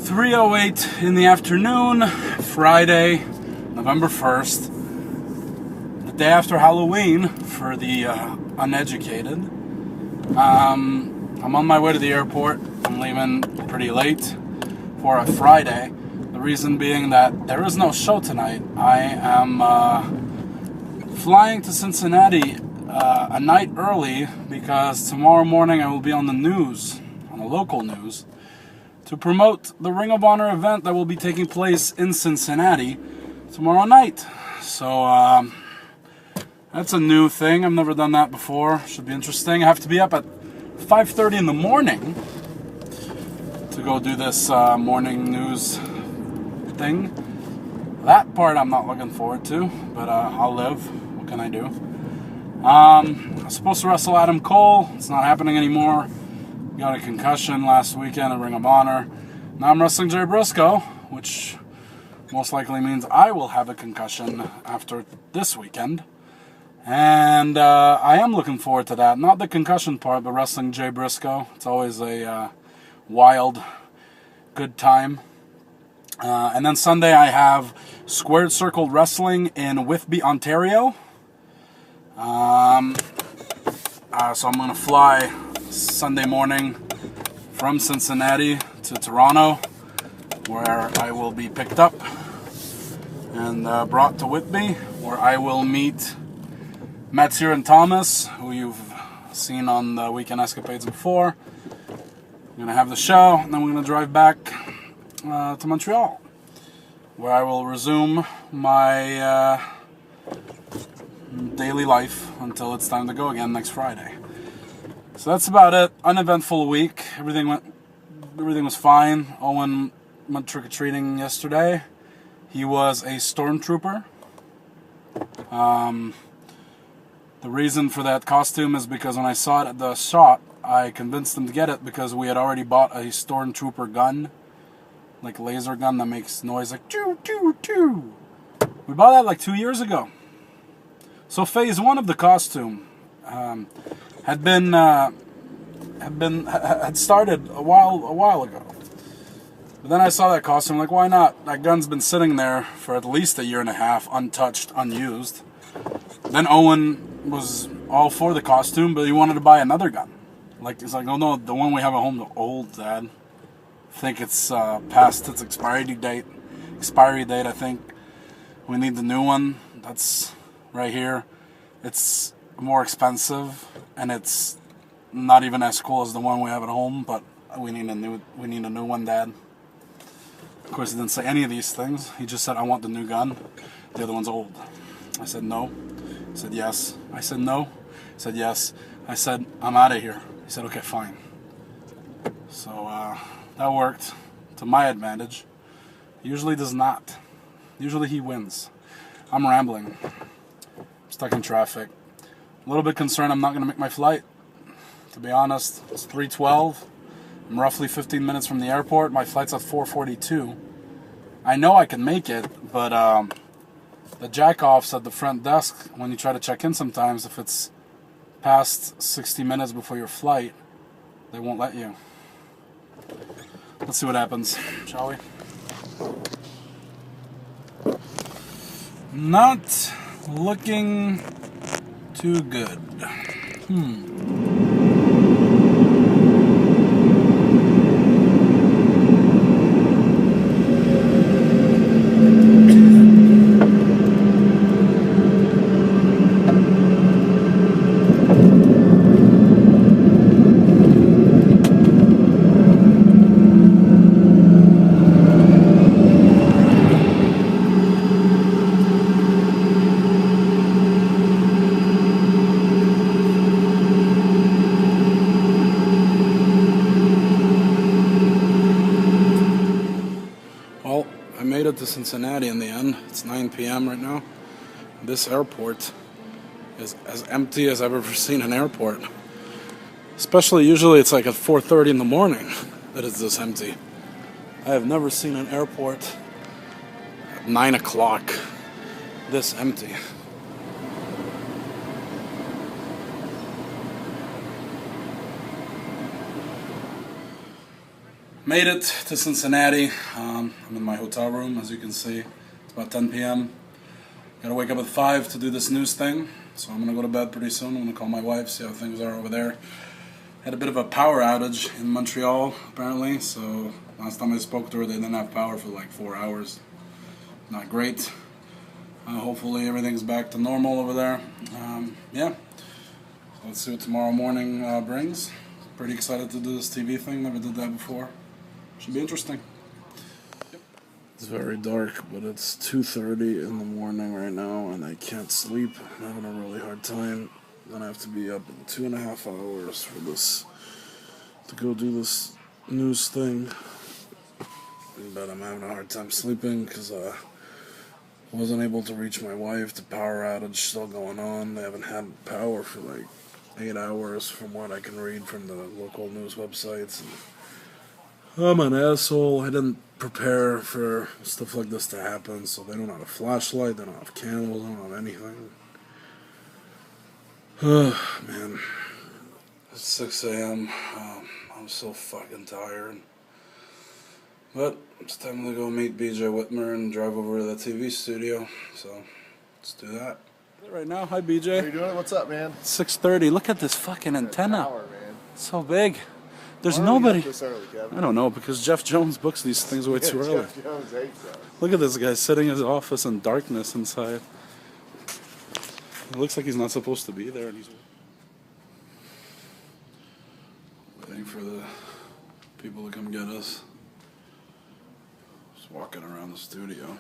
3:08 in the afternoon, Friday, November 1st, the day after Halloween for the uneducated. I'm on my way to the airport. I'm leaving pretty late for a Friday. The reason being that there is no show tonight. I am flying to Cincinnati a night early because tomorrow morning I will be on the news, on the local news, to promote the Ring of Honor event that will be taking place in Cincinnati tomorrow night. So that's a new thing. I've never done that before. Should be interesting. I have to be up at 5:30 in the morning to go do this morning news thing. That part I'm not looking forward to, but I'll live. What can I do? I was supposed to wrestle Adam Cole. It's not happening anymore. Got a concussion last weekend at Ring of Honor. Now I'm wrestling Jay Briscoe, which most likely means I will have a concussion after this weekend. And I am looking forward to that. Not the concussion part, but wrestling Jay Briscoe. It's always a wild, good time. And then Sunday I have Squared Circle Wrestling in Whitby, Ontario. So I'm going to fly Sunday morning from Cincinnati to Toronto, where I will be picked up and brought to Whitby, where I will meet Mathieu and Thomas, who you've seen on the Weekend Escapades before. I'm going to have the show, and then we're going to drive back to Montreal, where I will resume my daily life until it's time to go again next Friday. So that's about it. Uneventful week. Everything was fine. Owen went trick-or-treating yesterday. He was a stormtrooper. The reason for that costume is because when I saw it at the shop, I convinced him to get it because we had already bought a stormtrooper gun, like laser gun that makes noise like choo choo choo. We bought that like 2 years ago. So phase one of the costume had started a while ago. But then I saw that costume, like, why not? That gun's been sitting there for at least a year and a half, untouched, unused. Then Owen was all for the costume, but he wanted to buy another gun. Like, he's like, oh no, the one we have at home is old, Dad. I think it's past its expiry date. I think we need the new one. That's right here. It's more expensive, and it's not even as cool as the one we have at home, but we need a new one, Dad. Of course, he didn't say any of these things. He just said, I want the new gun. The other one's old. I said, no. He said, yes. I said, no. He said, yes. I said, I'm out of here. He said, okay, fine. So that worked to my advantage. Usually does not. Usually he wins. I'm rambling. Stuck in traffic. A little bit concerned I'm not going to make my flight. To be honest, it's 3:12. I'm roughly 15 minutes from the airport. My flight's at 4:42. I know I can make it, but the jack-offs at the front desk, when you try to check in sometimes, if it's past 60 minutes before your flight, they won't let you. Let's see what happens, shall we? Not looking too good. To Cincinnati in the end. It's 9 p.m. right now. This airport is as empty as I've ever seen an airport. Especially, usually it's like at 4:30 in the morning that it's this empty. I have never seen an airport at 9 o'clock this empty. Made it to Cincinnati. I'm in my hotel room, as you can see. It's about 10 p.m. Gotta wake up at 5 to do this news thing. So I'm gonna go to bed pretty soon. I'm gonna call my wife, see how things are over there. Had a bit of a power outage in Montreal, apparently. So last time I spoke to her, they didn't have power for like 4 hours. Not great. Hopefully everything's back to normal over there. Yeah. So let's see what tomorrow morning brings. Pretty excited to do this TV thing. Never did that before. Should be interesting. It's very dark, but it's 2:30 in the morning right now, and I can't sleep. I'm having a really hard time. Then I have to be up in 2.5 hours for this, to go do this news thing. But I'm having a hard time sleeping because I wasn't able to reach my wife. The power outage still going on. They haven't had power for like 8 hours from what I can read from the local news websites. And I'm an asshole. I didn't prepare for stuff like this to happen, so they don't have a flashlight, they don't have candles, they don't have anything. Man. It's 6 a.m. I'm so fucking tired. But it's time to go meet BJ Whitmer and drive over to the TV studio. So let's do that. Right now, hi BJ. How you doing? What's up, man? 6:30. Look at this fucking antenna. Tower, man. It's so big. There's Why are we nobody. up this early, Kevin? I don't know, because Jeff Jones books these things way too early. Jeff Jones hates us. Look at this guy sitting in his office in darkness inside. It looks like he's not supposed to be there, and he's waiting for the people to come get us. Just walking around the studio.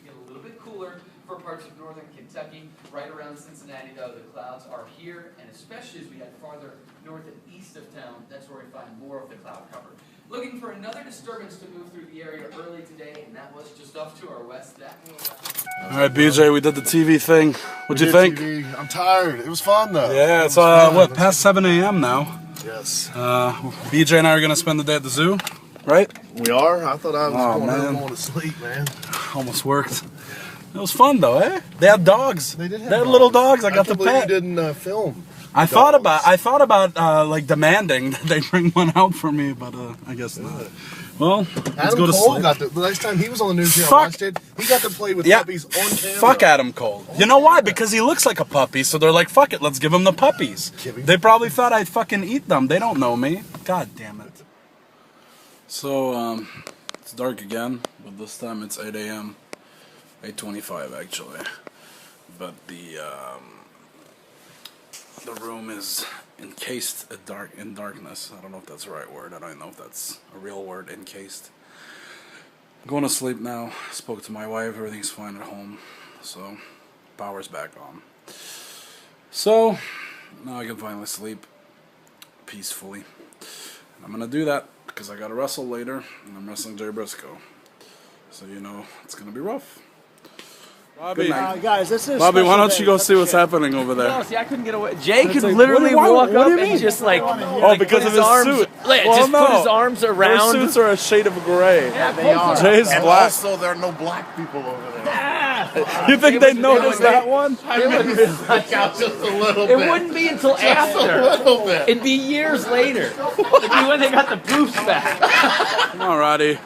Get a little bit cooler for parts of northern Kentucky. Right around Cincinnati, though, the clouds are here, and especially as we head farther north and east of town, that's where we find more of the cloud cover. Looking for another disturbance to move through the area early today, and that was just off to our west. All right, BJ, we did the TV thing. What'd you think? TV. I'm tired. It was fun, though. Yeah, it's what, past 7 a.m. now. Yes. BJ and I are gonna spend the day at the zoo, right? We are? I thought I was man. going to sleep, man. Almost worked. It was fun though, eh? They had dogs. They did have They had little dogs. I got the can't believe pet. you didn't film. I thought about like demanding that they bring one out for me, but I guess not. Well, let's Adam go to Cole sleep. got the last time he was on the news here, I Fuck. watched it. He got to play with Yeah. puppies on camera. Fuck Adam Cole. You know why? Because he looks like a puppy, so they're like, fuck it, let's give him the puppies. They probably thought I'd fucking eat them. They don't know me. God damn it. So, it's dark again, but this time it's 8 a.m. 8:25 actually. But the room is encased in darkness. I don't know if that's the right word. I don't know if that's a real word, encased. I'm going to sleep now. Spoke to my wife. Everything's fine at home. So, power's back on. So, now I can finally sleep peacefully. And I'm going to do that because I got to wrestle later. And I'm wrestling Jay Briscoe. So, you know, it's going to be rough. Bobby, guys, this is Bobby, why don't you go see what's happening over there? No, see, I couldn't get away. Jay could like, literally what do walk you up mean? and just like, Because of his arms, suit. Like, Well, just no. put his arms around. Their suits are a shade of gray. Yeah, They are. Jay's and black. also, there are no black people over there. You think they noticed that one? Like out just a little It bit. wouldn't be until Just a after. little bit. It'd be years later. It'd be when they got the proofs back. Come on, Roddy.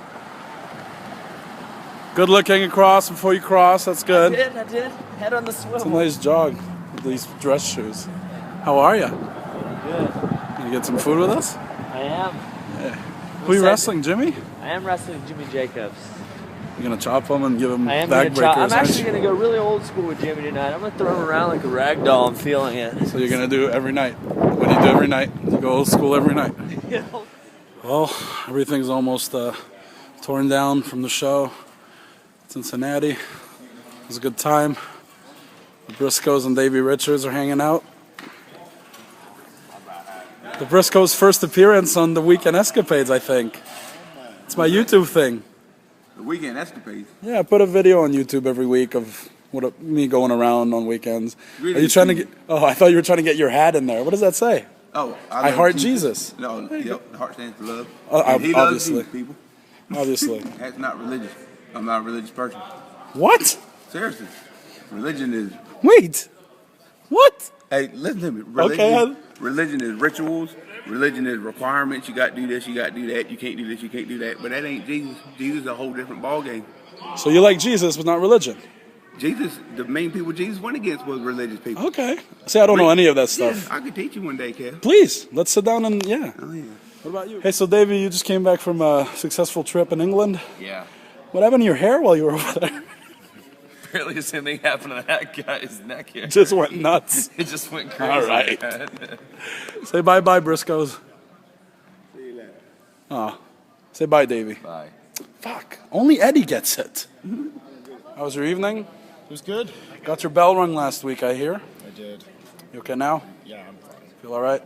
Good looking across before you cross. That's good. I did. Head on the It's a swivel. nice jog with these dress shoes. How are you? Good. Can you get some food with us? I am. Who are you wrestling, Jimmy? I am wrestling Jimmy Jacobs. You're gonna chop him and give him I am gonna back try. breakers. I'm aren't actually you? gonna go really old school with Jimmy tonight. I'm gonna throw him around like a rag doll. I'm feeling it. So you're gonna do it every night. What do you do every night? You go old school every night. Well, everything's almost torn down from the show. Cincinnati. It was a good time. The Briscoes and Davey Richards are hanging out. The Briscoes' first appearance on the Weekend Escapades, I think. It's my YouTube thing. The Weekend Escapades. Yeah, I put a video on YouTube every week of me going around on weekends. Really? Are you trying to get? Oh, I thought you were trying to get your hat in there. What does that say? Oh, I love heart Jesus. No, yep, the heart stands for love. Oh, And he loves obviously. Jesus, people. Obviously. That's not religious. I'm not a religious person. What? Seriously. Religion is... Wait. What? Hey, listen to me. Religion, Okay. religion is rituals religion is requirements. You got to do this, you got to do that. You can't do this, you can't do that. But that ain't Jesus. Jesus is a whole different ballgame. So you like Jesus, but not religion? Jesus, the main people Jesus went against was religious people. Okay. See, I don't know any of that stuff. Yeah, I could teach you one day, Kev. Please, let's sit down and, yeah. Oh, yeah. What about you? Hey, so Davey, you just came back from a successful trip in England. Yeah. What happened to your hair while you were over there? Apparently the same thing happened to that guy's neck here. Just went nuts. It just went crazy. All right. Say bye-bye, Briscoes. See you later. Oh, say bye, Davey. Bye. Fuck, only Eddie gets it. How was your evening? It was good. Got your bell rung last week, I hear. I did. You okay now? Yeah, I'm fine. Feel all right?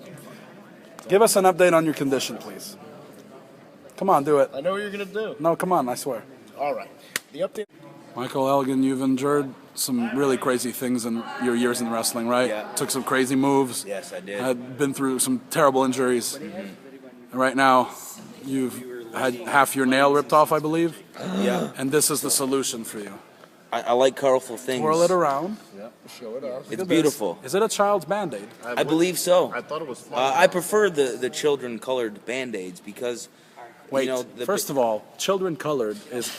Give us an update on your condition, please. Come on, do it. I know what you're gonna do. No, come on, I swear. All right. The update. Michael Elgin, you've endured some really crazy things in your years in wrestling, right? Yeah. Took some crazy moves. Yes, I did. Had been through some terrible injuries. And right now, you've had half your nail ripped off, I believe. Yeah, And this is the solution for you. I like colorful things. Twirl it around. Yeah, show it off. It's beautiful. Is it a child's Band-Aid? I believe so. I thought it was fun. I prefer the children colored Band-Aids because, Wait, you know, first of all, children colored is,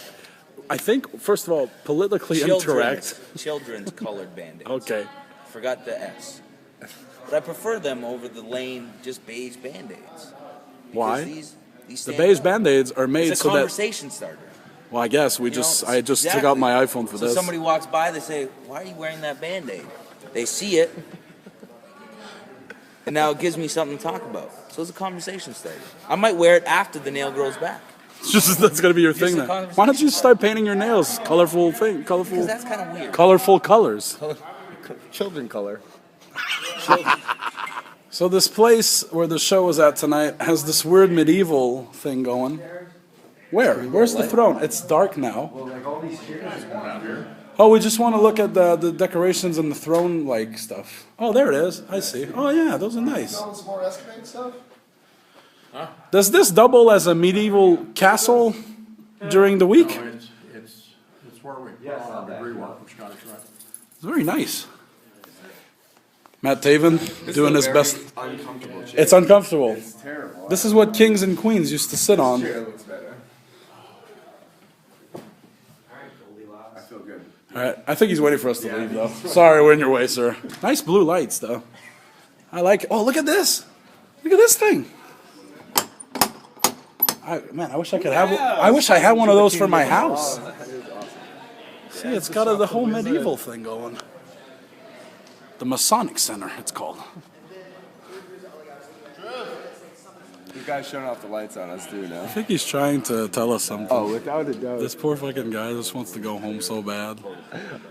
I think, first of all, politically incorrect. Children's colored Band-Aids. Okay. Forgot the S. But I prefer them over the lame, just beige Band-Aids. Why? These The stand beige out. Band-Aids are made It's a so that, conversation starter. well, I guess we You know, I just took out exactly. my iPhone for So this. somebody walks by, they say, "Why are you wearing that Band-Aid?" They see it, and now it gives me something to talk about. So it's a conversation starter. I might wear it after the nail grows back. It's just, that's gonna be your thing a then. conversation Why don't you start painting your nails colorful colorful, Because that's kind of weird. colorful colors? Children color. So this place where the show was at tonight has this weird medieval thing going. Where? Where's the throne? It's dark now. Oh, we just want to look at the decorations and the throne like stuff. Oh, there it is. I see. Oh yeah, those are nice. Some more Escapade stuff? Does this double as a medieval castle during the week? It's where we put on our degree work for Scottish Rite. It's very nice. Matt Taven doing his best. Uncomfortable chair. It's uncomfortable. It's terrible. This is what kings and queens used to sit on. Chair looks better. I feel good. All right, I think he's waiting for us to leave, though. Sorry, we're in your way, sir. Nice blue lights, though. I like it. Oh, look at this. Look at this thing. Man, I wish I could have. I wish I had one of those for my house. See, it's got the whole medieval thing going. The Masonic Center, it's called. You guys showing off the lights on us too now. I think he's trying to tell us something. Oh, without a doubt. This poor fucking guy just wants to go home so bad.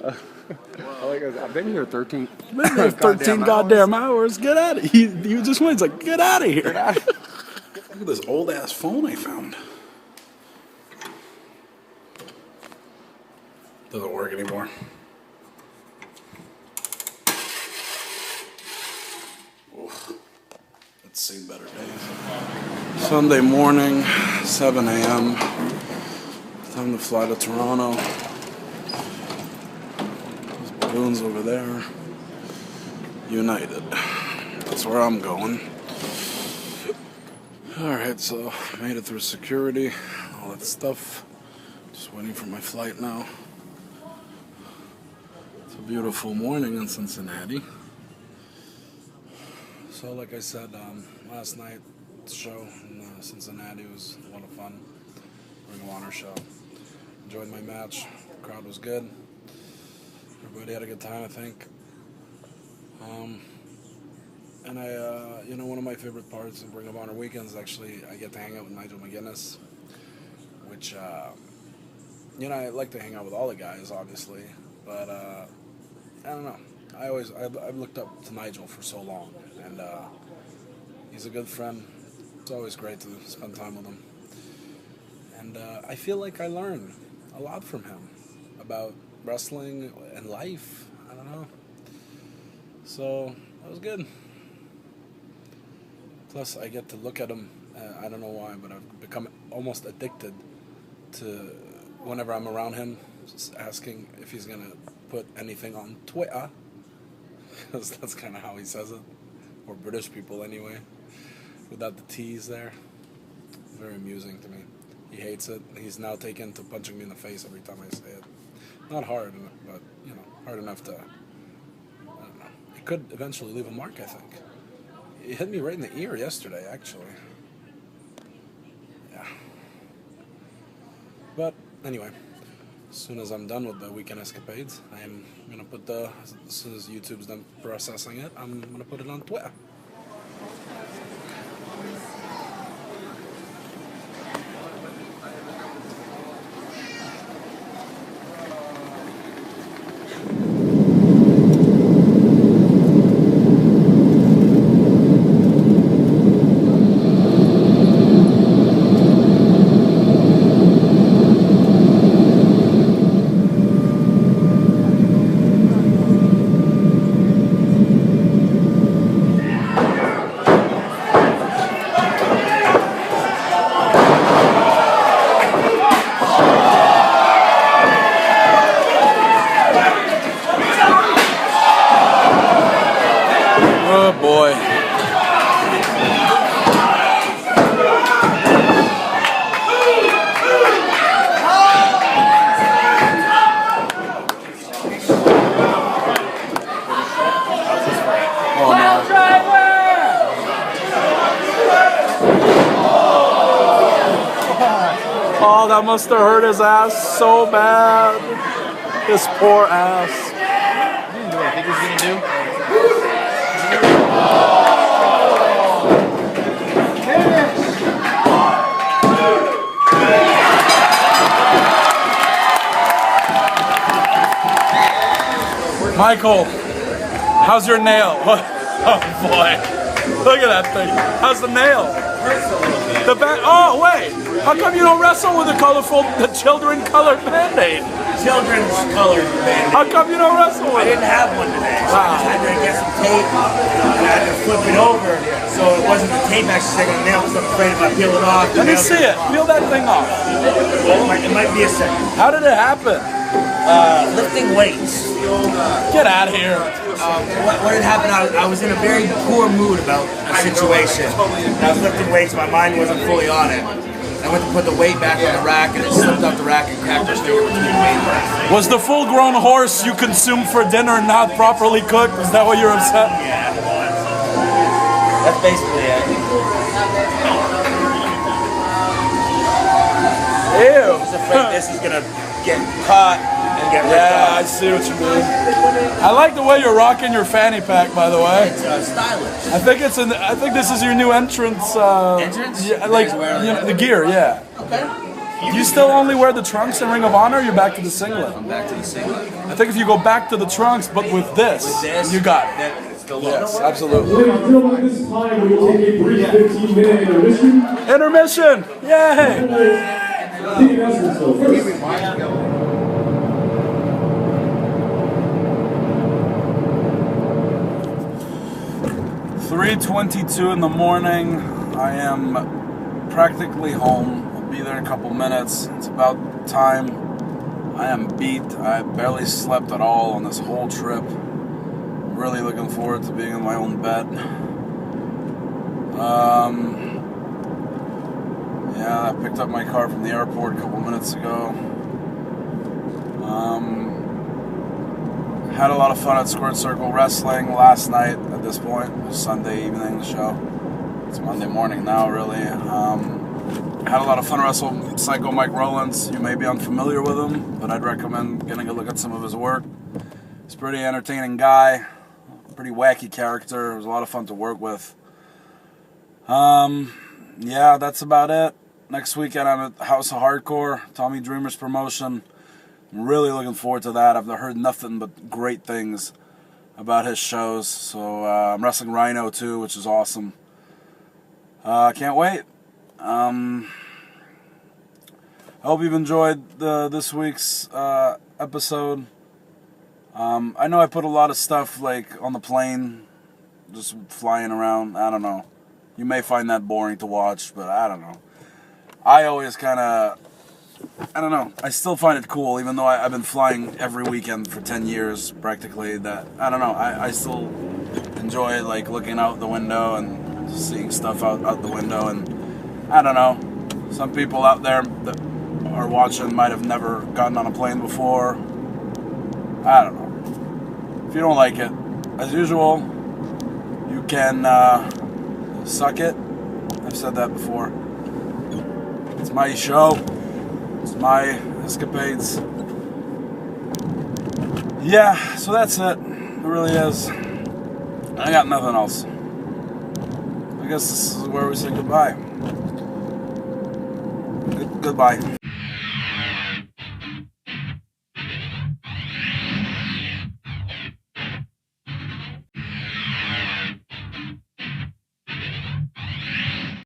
I've been here 13. Been there 13 goddamn hours. Get out of here. He just went, he's like, get out of here. Look at this old ass phone I found. Doesn't work anymore. Oof. It's seen better days. Sunday morning, 7 a.m. Time to fly to Toronto. There's balloons over there. United. That's where I'm going. Alright, so made it through security, all that stuff. Just waiting for my flight now. It's a beautiful morning in Cincinnati. So like I said, last night, the show in Cincinnati was a lot of fun. Ring of Honor show. Enjoyed my match. The crowd was good. Everybody had a good time, I think. And one of my favorite parts of Ring of Honor weekends, actually, I get to hang out with Nigel McGuinness, which, I like to hang out with all the guys, obviously, but, I don't know. I've looked up to Nigel for so long, and, he's a good friend. It's always great to spend time with him. And, I feel like I learn a lot from him about wrestling and life. I don't know. So, that was good. Plus, I get to look at him. I don't know why, but I've become almost addicted to whenever I'm around him, just asking if he's going to put anything on Twitter. Because that's kind of how he says it. Or British people, anyway. without the T's there. Very amusing to me. He hates it. He's now taken to punching me in the face every time I say it. Not hard, but, you know, hard enough to, I don't know. It could eventually leave a mark, I think. It hit me right in the ear yesterday, actually. Yeah. But, anyway, as soon as I'm done with the weekend escapades, I am going to put as soon as YouTube's done processing it, I'm going to put it on Twitter. Oh boy. Oh no. Oh, that must have hurt his ass so bad. His poor ass. What I think he's gonna do? Michael, how's your nail? Oh boy, look at that thing. How's the nail? The back. Oh wait, how come you don't wrestle with the children colored Band-Aid? Children's colored Band-Aid. How come you don't wrestle with I it? didn't have one today, so I just had to get some tape and I had to flip it over so it wasn't the tape actually sticking on the nail because I'm afraid if I peel it off. Let me see it. Peel that thing off. It might be a second. How did it happen? Lifting weights. Get out of here. What had happened, I was in a very poor mood about a situation. I was lifting weights, my mind wasn't fully on it. I went to put the weight back on the rack and it slipped off the rack and cracked my finger between the weight. Was the full-grown horse you consumed for dinner not properly cooked? Is that what you're upset? Yeah, it was. That's basically it. Ew. I was afraid this is gonna get caught and get ripped Yeah, I off. see what you mean. I like the way you're rocking your fanny pack, by the way. It's stylish. I think this is your new entrance. Entrance? Yeah, like you know, the gear. Yeah. Okay. Do you still only wear the trunks in Ring of Honor? Or you're back to the singlet. I'm back to the singlet. I think if you go back to the trunks, but with this, you got it. That's the look. Yes, absolutely. Ladies and gentlemen, at this time, we will take a brief 15-minute intermission. Intermission! Yay! The announcements go first. 3:22 in the morning. I am practically home. I'll be there in a couple minutes. It's about time. I am beat. I barely slept at all on this whole trip. I'm really looking forward to being in my own bed. Yeah, I picked up my car from the airport a couple minutes ago. Had a lot of fun at Squirt Circle Wrestling last night at this point. It was Sunday evening, the show. It's Monday morning now, really. Had a lot of fun wrestling Psycho Mike Rowlands. You may be unfamiliar with him, but I'd recommend getting a look at some of his work. He's a pretty entertaining guy, pretty wacky character. It was a lot of fun to work with. Yeah, that's about it. Next weekend I'm at House of Hardcore, Tommy Dreamer's promotion. I'm really looking forward to that. I've heard nothing but great things about his shows. So I'm wrestling Rhino too, which is awesome. Can't wait. I hope you've enjoyed this week's episode. I know I put a lot of stuff like on the plane, just flying around. I don't know. You may find that boring to watch, but I don't know. I always kind of, I don't know. I still find it cool, even though I've been flying every weekend for 10 years, practically. That I don't know. I still enjoy like looking out the window and seeing stuff out the window, and I don't know. Some people out there that are watching might have never gotten on a plane before. I don't know. If you don't like it, as usual, you can suck it. I've said that before. It's my show. It's my escapades. Yeah, so that's it. It really is. I got nothing else. I guess this is where we say goodbye. Goodbye.